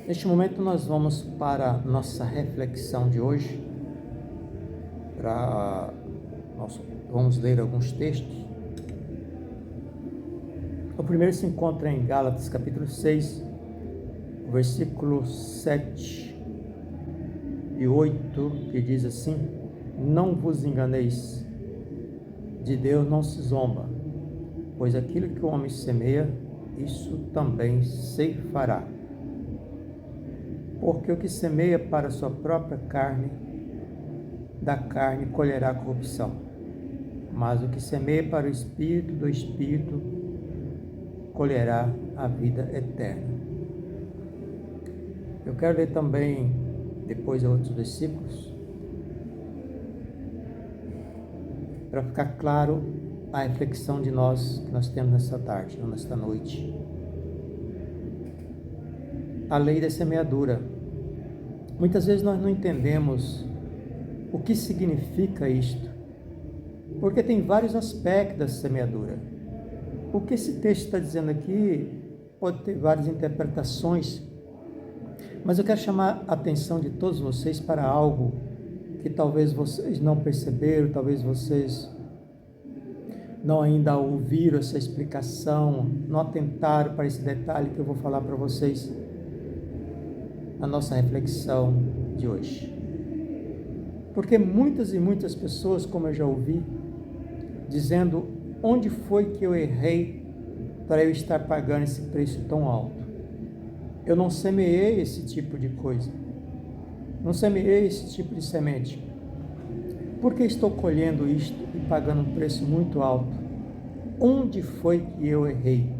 Neste momento nós vamos para a nossa reflexão de hoje. Nós vamos ler alguns textos. O primeiro se encontra em Gálatas capítulo 6, versículo 7 e 8, que diz assim: Não vos enganeis, de Deus não se zomba, pois aquilo que o homem semeia, isso também ceifará. Porque o que semeia para a sua própria carne, da carne colherá corrupção. Mas o que semeia para o Espírito, do Espírito colherá a vida eterna. Eu quero ler também, depois, outros versículos, para ficar claro a reflexão de nós que nós temos nessa tarde, ou nesta noite. A lei da semeadura. Muitas vezes nós não entendemos o que significa isto, porque tem vários aspectos da semeadura. O que esse texto está dizendo aqui pode ter várias interpretações, mas eu quero chamar a atenção de todos vocês para algo que talvez vocês não perceberam, talvez vocês não ainda ouviram essa explicação, não atentaram para esse detalhe que eu vou falar para vocês na nossa reflexão de hoje. Porque muitas e muitas pessoas, como eu já ouvi, dizendo: onde foi que eu errei para eu estar pagando esse preço tão alto? Eu não semeei esse tipo de coisa, não semeei esse tipo de semente. Por que estou colhendo isto e pagando um preço muito alto? Onde foi que eu errei?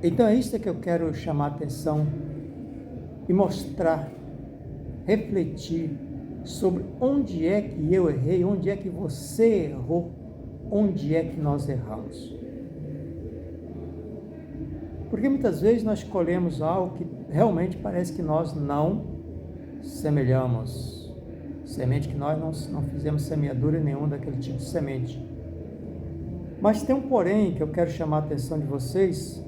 Então é isso que eu quero chamar a atenção e mostrar, refletir sobre onde é que eu errei, onde é que você errou, onde é que nós erramos. Porque muitas vezes nós escolhemos algo que realmente parece que nós não semelhamos. Semente que nós não fizemos semeadura nenhuma daquele tipo de semente. Mas tem um porém que eu quero chamar a atenção de vocês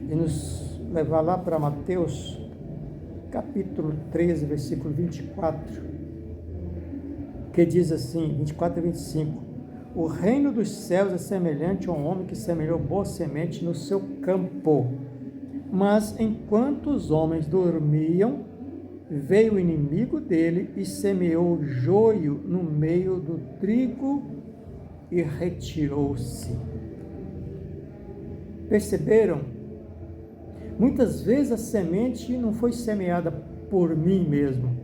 e nos levar lá para Mateus capítulo 13, versículo 24, que diz assim, 24 e 25: O reino dos céus é semelhante a um homem que semeou boa semente no seu campo. Mas enquanto os homens dormiam, veio o inimigo dele e semeou joio no meio do trigo e retirou-se. Perceberam? Muitas vezes a semente não foi semeada por mim mesmo,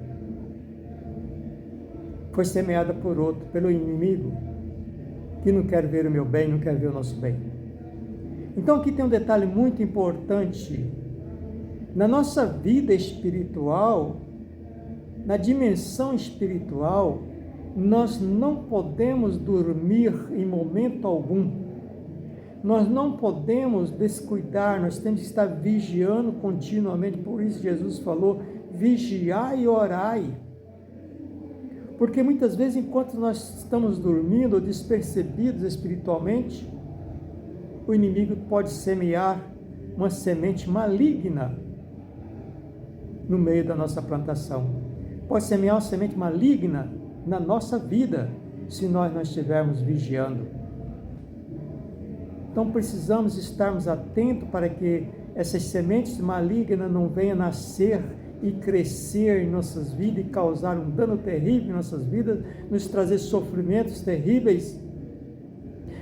foi semeada por outro, pelo inimigo, que não quer ver o meu bem, não quer ver o nosso bem. Então aqui tem um detalhe muito importante. Na nossa vida espiritual, na dimensão espiritual, nós não podemos dormir em momento algum. Nós não podemos descuidar, nós temos que estar vigiando continuamente. Por isso Jesus falou: vigiai e orai. Porque muitas vezes, enquanto nós estamos dormindo ou despercebidos espiritualmente, o inimigo pode semear uma semente maligna no meio da nossa plantação. Pode semear uma semente maligna na nossa vida, se nós não estivermos vigiando. Então precisamos estarmos atentos para que essas sementes malignas não venham nascer e crescer em nossas vidas e causar um dano terrível em nossas vidas, nos trazer sofrimentos terríveis,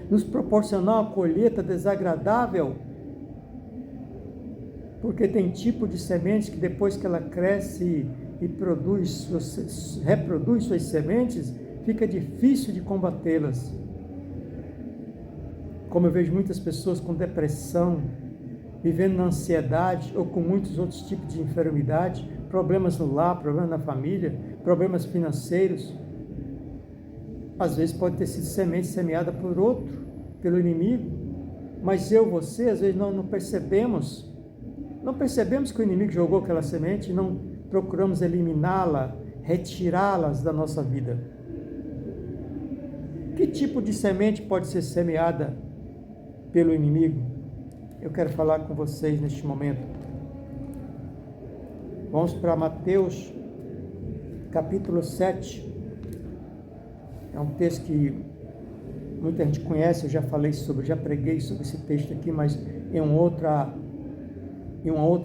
nos proporcionar uma colheita desagradável. Porque tem tipo de sementes que depois que ela cresce e reproduz suas sementes, fica difícil de combatê-las. Como eu vejo muitas pessoas com depressão, vivendo na ansiedade ou com muitos outros tipos de enfermidade, problemas no lar, problemas na família, problemas financeiros. Às vezes pode ter sido semente semeada por outro, pelo inimigo, mas você, às vezes nós não percebemos que o inimigo jogou aquela semente e não procuramos eliminá-la, retirá-las da nossa vida. Que tipo de semente pode ser semeada pelo inimigo? Eu quero falar com vocês neste momento. Vamos para Mateus, capítulo 7. É um texto que muita gente conhece, eu já preguei sobre esse texto aqui, mas em uma outra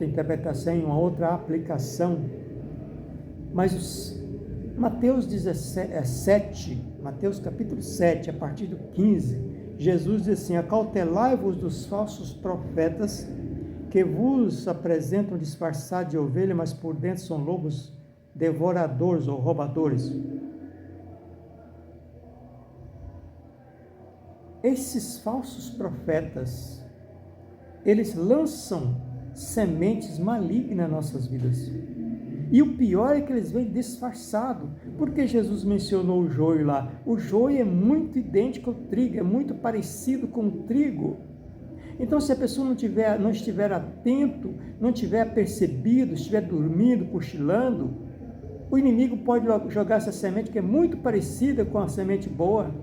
interpretação, em uma outra aplicação. Mas Mateus 17, Mateus capítulo 7, a partir do 15, Jesus diz assim: acautelai-vos dos falsos profetas, que vos apresentam disfarçados de ovelha, mas por dentro são lobos devoradores ou roubadores. Esses falsos profetas, eles lançam sementes malignas nas nossas vidas. E o pior é que eles vêm disfarçados. Porque Jesus mencionou o joio lá? O joio é muito idêntico ao trigo, é muito parecido com o trigo. Então, se a pessoa não estiver atento, não tiver percebido, estiver dormindo, cochilando, o inimigo pode jogar essa semente que é muito parecida com a semente boa.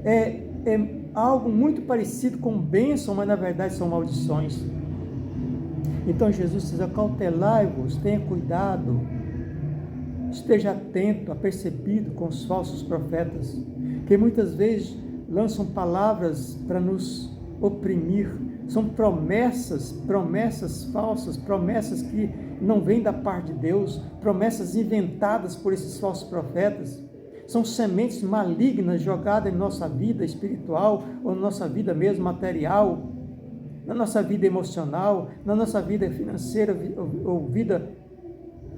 É algo muito parecido com bênção, mas na verdade são maldições. Então Jesus diz: acautelai-vos, tenha cuidado, esteja atento, apercebido com os falsos profetas, que muitas vezes lançam palavras para nos oprimir. São promessas falsas, promessas que não vêm da parte de Deus, promessas inventadas por esses falsos profetas. São sementes malignas jogadas em nossa vida espiritual, ou na nossa vida mesmo material, na nossa vida emocional, na nossa vida financeira ou vida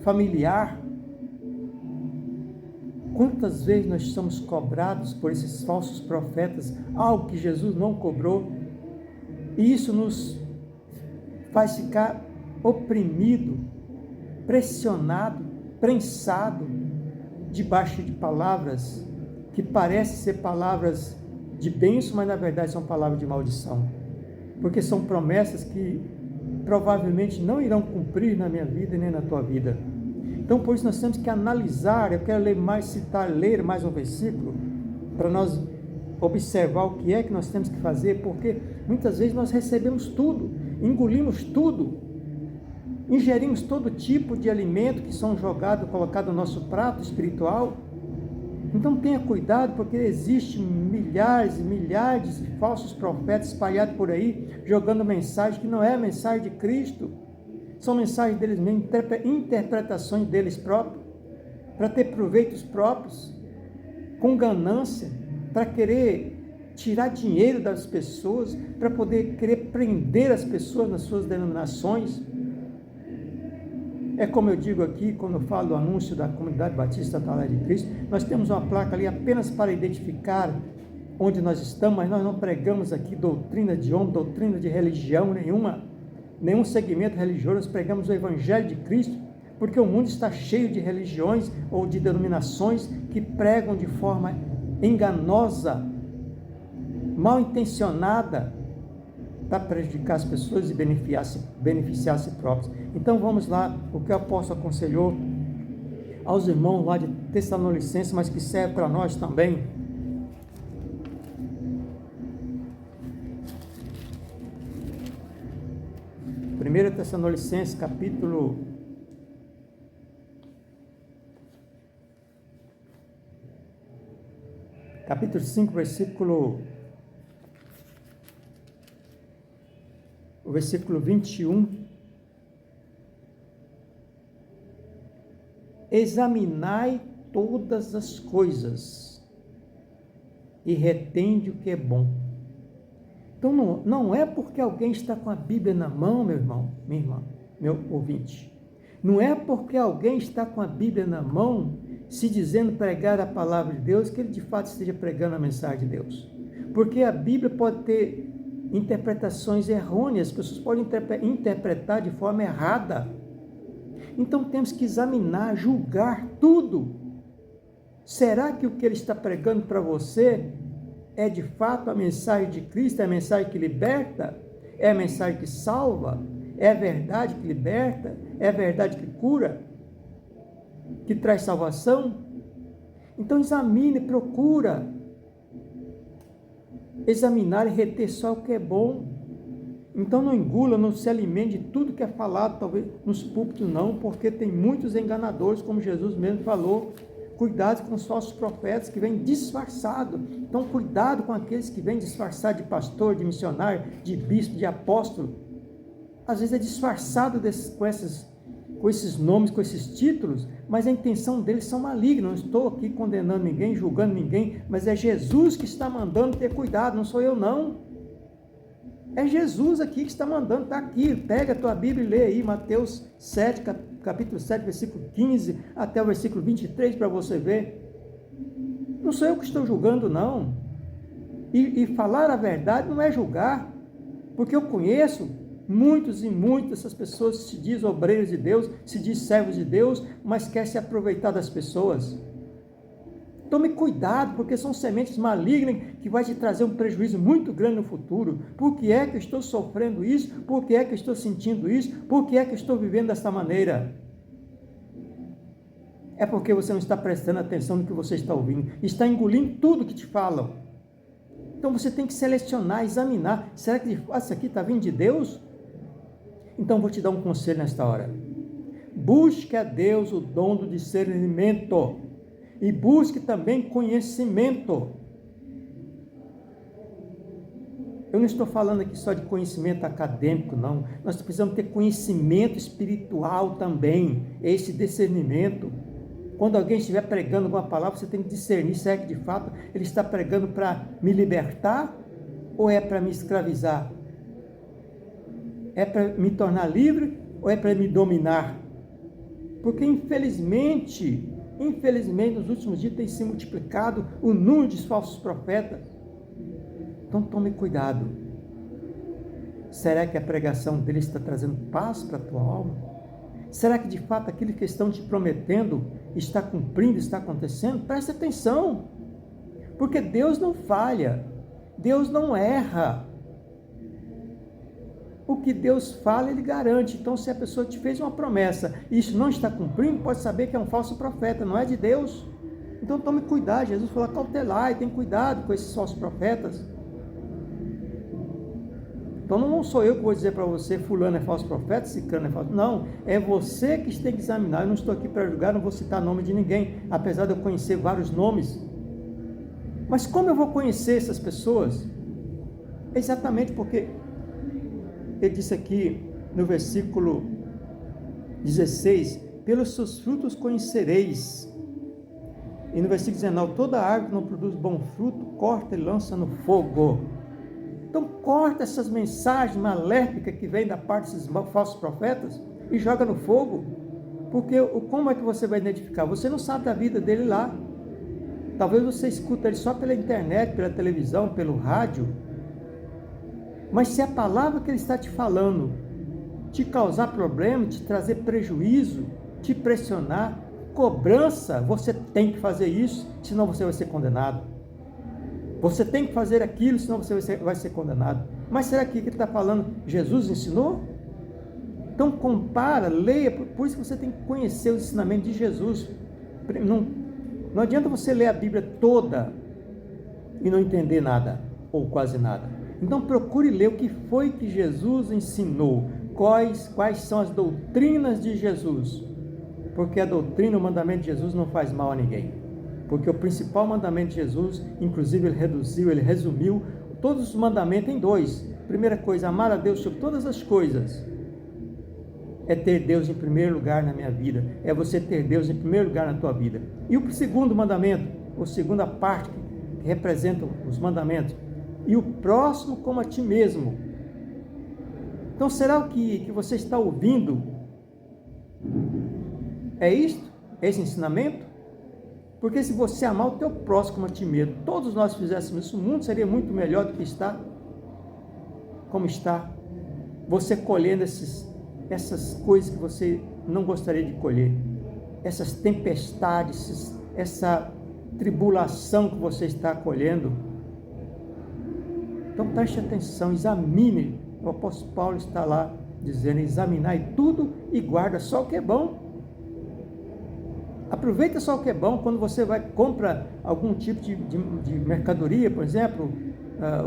familiar. Quantas vezes nós somos cobrados por esses falsos profetas, algo que Jesus não cobrou, e isso nos faz ficar oprimido, pressionado, prensado, debaixo de palavras que parecem ser palavras de bênção, mas na verdade são palavras de maldição, porque são promessas que provavelmente não irão cumprir na minha vida e nem na tua vida. Então, por isso nós temos que analisar. Eu quero ler mais um versículo, para nós observar o que é que nós temos que fazer, porque muitas vezes nós recebemos tudo, engolimos tudo, ingerimos todo tipo de alimento que são colocados no nosso prato espiritual. Então tenha cuidado, porque existem milhares e milhares de falsos profetas espalhados por aí, jogando mensagem que não é a mensagem de Cristo, são mensagens deles mesmos, interpretações deles próprios, para ter proveitos próprios, com ganância, para querer tirar dinheiro das pessoas, para poder querer prender as pessoas nas suas denominações. É como eu digo aqui, quando eu falo do anúncio da Comunidade Batista Atalaia de Cristo, nós temos uma placa ali apenas para identificar onde nós estamos, mas nós não pregamos aqui doutrina de homem, doutrina de religião nenhum segmento religioso. Nós pregamos o Evangelho de Cristo, porque o mundo está cheio de religiões ou de denominações que pregam de forma enganosa, mal intencionada, para prejudicar as pessoas e beneficiar a si próprios. Então vamos lá, o que o apóstolo aconselhou aos irmãos lá de Tessalonicenses, mas que serve para nós também. 1 Tessalonicenses, capítulo 5, versículo 21. Examinai todas as coisas e retende o que é bom. Então não é porque alguém está com a Bíblia na mão, meu irmão, minha irmã, meu ouvinte. Não é porque alguém está com a Bíblia na mão, se dizendo pregar a palavra de Deus, que ele de fato esteja pregando a mensagem de Deus. Porque a Bíblia pode ter interpretações errôneas, as pessoas podem interpretar de forma errada. Então temos que examinar, julgar tudo. Será que o que ele está pregando para você é de fato a mensagem de Cristo, é a mensagem que liberta, é a mensagem que salva, é a verdade que liberta, é a verdade que cura, que traz salvação? Então examine, procura examinar e reter só o que é bom. Então não engula, não se alimente de tudo que é falado, talvez nos púlpitos não, porque tem muitos enganadores, como Jesus mesmo falou. Cuidado com os falsos profetas que vêm disfarçados. Então cuidado com aqueles que vêm disfarçados de pastor, de missionário, de bispo, de apóstolo. Às vezes é disfarçado com esses nomes, com esses títulos, mas a intenção deles são malignas. Não estou aqui condenando ninguém, julgando ninguém, mas é Jesus que está mandando ter cuidado, não sou eu não. É Jesus aqui que está mandando, está aqui, pega a tua Bíblia e lê aí, Mateus 7, capítulo 7, versículo 15, até o versículo 23, para você ver. Não sou eu que estou julgando, não. E falar a verdade não é julgar, porque eu conheço muitos e muitas dessas pessoas que se diz obreiros de Deus, se diz servos de Deus, mas quer se aproveitar das pessoas. Tome cuidado, porque são sementes malignas que vai te trazer um prejuízo muito grande no futuro. Por que é que eu estou sofrendo isso? Por que é que eu estou sentindo isso? Por que é que eu estou vivendo desta maneira? É porque você não está prestando atenção no que você está ouvindo. Está engolindo tudo que te falam. Então você tem que selecionar, examinar. Será que isso aqui está vindo de Deus? Então vou te dar um conselho nesta hora. Busque a Deus o dom do discernimento. E busque também conhecimento. Eu não estou falando aqui só de conhecimento acadêmico, não. Nós precisamos ter conhecimento espiritual também, esse discernimento. Quando alguém estiver pregando alguma palavra, você tem que discernir se é que de fato ele está pregando para me libertar ou é para me escravizar? É para me tornar livre ou é para me dominar? Porque infelizmente, nos últimos dias tem se multiplicado o número de falsos profetas. Então tome cuidado. Será que a pregação dele está trazendo paz para a tua alma? Será que de fato aquilo que estão te prometendo está cumprindo, está acontecendo? Preste atenção, porque Deus não falha, Deus não erra. O que Deus fala, Ele garante. Então, se a pessoa te fez uma promessa e isso não está cumprindo, pode saber que é um falso profeta, não é de Deus. Então, tome cuidado. Jesus falou, cautelar, e tem cuidado com esses falsos profetas. Então, não sou eu que vou dizer para você, fulano é falso profeta, ciclano é falso. Não, é você que tem que examinar. Eu não estou aqui para julgar, não vou citar nome de ninguém, apesar de eu conhecer vários nomes. Mas como eu vou conhecer essas pessoas? Exatamente porque ele disse aqui no versículo 16, pelos seus frutos conhecereis. E no versículo 19, toda árvore que não produz bom fruto, corta e lança no fogo. Então corta essas mensagens maléficas que vêm da parte desses falsos profetas e joga no fogo. Porque como é que você vai identificar? Você não sabe da vida dele lá. Talvez você escuta ele só pela internet, pela televisão, pelo rádio. Mas se a palavra que ele está te falando te causar problema, te trazer prejuízo, te pressionar, cobrança, você tem que fazer isso, senão você vai ser condenado. Você tem que fazer aquilo, senão você vai ser condenado. Mas será que o que ele está falando, Jesus ensinou? Então compara, leia, por isso que você tem que conhecer o ensinamento de Jesus. Não adianta você ler a Bíblia toda e não entender nada, ou quase nada. Então procure ler o que foi que Jesus ensinou, quais são as doutrinas de Jesus, porque a doutrina, o mandamento de Jesus não faz mal a ninguém, porque o principal mandamento de Jesus, inclusive ele resumiu todos os mandamentos em 2. Primeira coisa, amar a Deus sobre todas as coisas, é ter Deus em primeiro lugar na minha vida, é você ter Deus em primeiro lugar na tua vida. E o segundo mandamento, a segunda parte que representa os mandamentos, e o próximo como a ti mesmo. Então será o que você está ouvindo? É isto? É esse ensinamento? Porque se você amar o teu próximo como a ti mesmo, todos nós fizéssemos isso, o mundo seria muito melhor do que está. Como está? Você colhendo essas coisas que você não gostaria de colher, essas tempestades, essa tribulação que você está colhendo. Então preste atenção, examine. O apóstolo Paulo está lá dizendo, examinai tudo e guarda só o que é bom. Aproveita só o que é bom. Quando você compra algum tipo de mercadoria, por exemplo,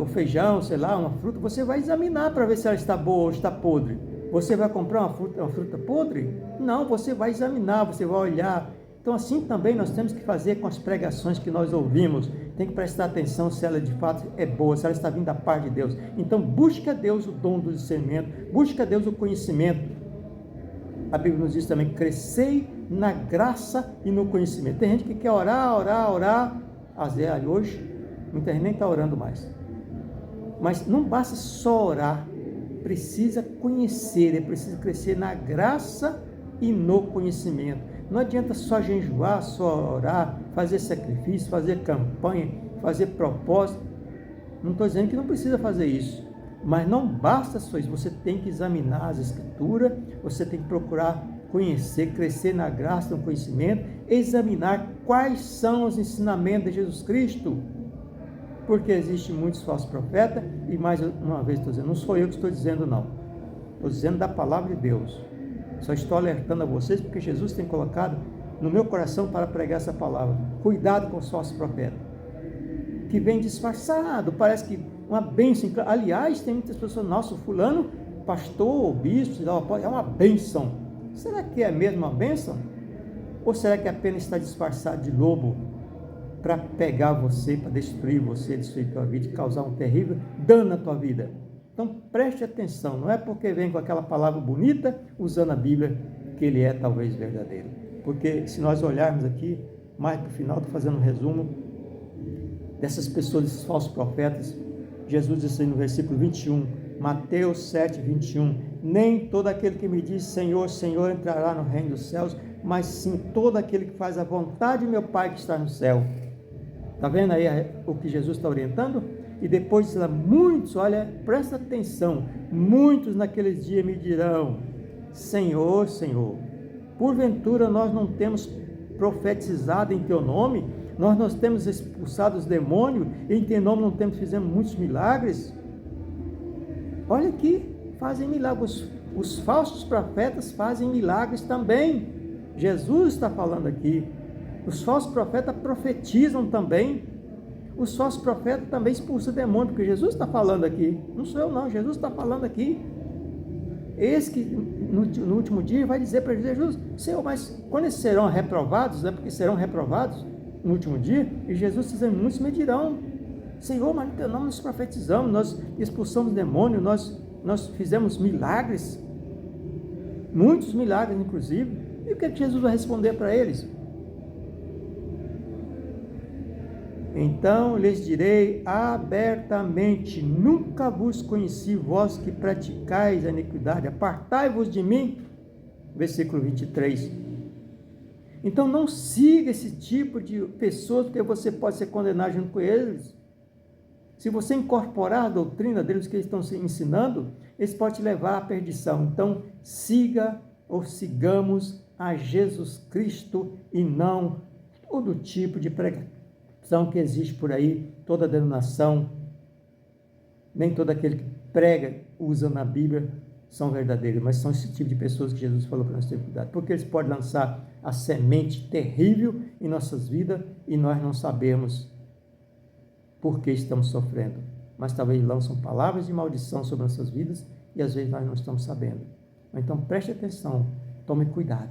o feijão, sei lá, uma fruta, você vai examinar para ver se ela está boa ou está podre. Você vai comprar uma fruta podre? Não, você vai examinar, você vai olhar. Então assim também nós temos que fazer com as pregações que nós ouvimos. Tem que prestar atenção se ela de fato é boa, se ela está vindo da parte de Deus. Então busca a Deus o dom do discernimento, busca a Deus o conhecimento. A Bíblia nos diz também, crescei na graça e no conhecimento. Tem gente que quer orar, às vezes hoje, muita gente nem está orando mais. Mas não basta só orar, precisa conhecer, é preciso crescer na graça e no conhecimento. Não adianta só jejuar, só orar, fazer sacrifício, fazer campanha, fazer propósito. Não estou dizendo que não precisa fazer isso, mas não basta só isso. Você tem que examinar as Escrituras, você tem que procurar conhecer, crescer na graça e no conhecimento, examinar quais são os ensinamentos de Jesus Cristo. Porque existem muitos falsos profetas, e mais uma vez estou dizendo, não sou eu que estou dizendo não, estou dizendo da palavra de Deus, só estou alertando a vocês, porque Jesus tem colocado no meu coração para pregar essa palavra. Cuidado com os falsos profetas, que vem disfarçado, parece que uma bênção, aliás, tem muitas pessoas, nossa, fulano, pastor, bispo, é uma bênção, será que é mesmo uma bênção? Ou será que apenas está disfarçado de lobo, para pegar você, para destruir você, destruir a tua vida e causar um terrível dano na tua vida? Então preste atenção, não é porque vem com aquela palavra bonita, usando a Bíblia, que ele é talvez verdadeiro. Porque se nós olharmos aqui, mais para o final, estou fazendo um resumo dessas pessoas, desses falsos profetas. Jesus disse aí no versículo 21, Mateus 7, 21, nem todo aquele que me diz Senhor, Senhor entrará no reino dos céus, mas sim todo aquele que faz a vontade de meu Pai que está no céu. Está vendo aí o que Jesus está orientando? E depois diz lá, muitos, olha, presta atenção, muitos naqueles dias me dirão, Senhor, Senhor, porventura nós não temos profetizado em teu nome? Nós temos expulsado os demônios, e em teu nome não temos, fizemos muitos milagres? Olha aqui, fazem milagres, os falsos profetas fazem milagres também. Jesus está falando aqui. Os falsos profetas profetizam também. Os falsos profetas também expulsam demônio, porque Jesus está falando aqui. Não sou eu não, Jesus está falando aqui. Esse que no último dia vai dizer para Jesus, Senhor, mas quando eles serão reprovados, né, porque serão reprovados no último dia, e Jesus diz, muitos me dirão, Senhor, mas no teu nome nós profetizamos, nós expulsamos demônio, nós fizemos milagres, muitos milagres inclusive. E o que Jesus vai responder para eles? Então lhes direi abertamente, nunca vos conheci, vós que praticais a iniquidade, apartai-vos de mim. Versículo 23. Então não siga esse tipo de pessoas, porque você pode ser condenado junto com eles. Se você incorporar a doutrina deles que eles estão se ensinando, eles podem te levar à perdição. Então siga ou sigamos a Jesus Cristo e não todo tipo de pregação que existe por aí, toda denominação, nem todo aquele que prega, usa na Bíblia, são verdadeiros, mas são esse tipo de pessoas que Jesus falou para nós ter cuidado, porque eles podem lançar a semente terrível em nossas vidas e nós não sabemos por que estamos sofrendo, mas talvez lançam palavras de maldição sobre nossas vidas e às vezes nós não estamos sabendo. Então preste atenção, tome cuidado,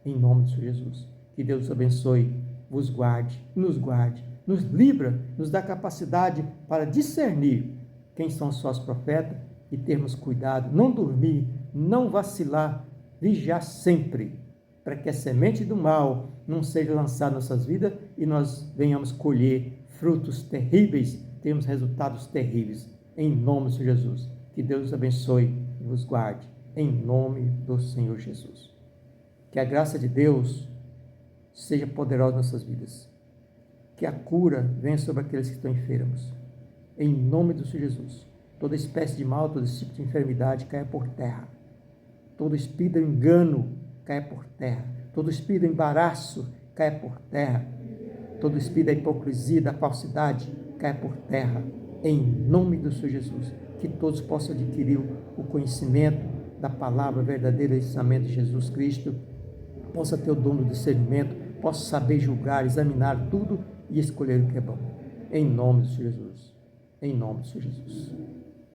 em nome de Jesus. Que Deus os abençoe, vos guarde, nos livra, nos dá capacidade para discernir quem são os falsos profetas e termos cuidado, não dormir, não vacilar, vigiar sempre, para que a semente do mal não seja lançada em nossas vidas e nós venhamos colher frutos terríveis, termos resultados terríveis, em nome de Jesus. Que Deus os abençoe e vos guarde, em nome do Senhor Jesus. Que a graça de Deus seja poderosa em nossas vidas. Que a cura venha sobre aqueles que estão enfermos. Em nome do Senhor Jesus. Toda espécie de mal, todo tipo de enfermidade caia por terra. Todo espírito de engano caia por terra. Todo espírito de embaraço caia por terra. Todo espírito da hipocrisia, da falsidade caia por terra. Em nome do Senhor Jesus. Que todos possam adquirir o conhecimento da palavra verdadeira e ensinamento de Jesus Cristo. Possa ter o dom do discernimento. Possa saber julgar, examinar tudo e escolher o que é bom. Em nome de Jesus. em nome de Jesus.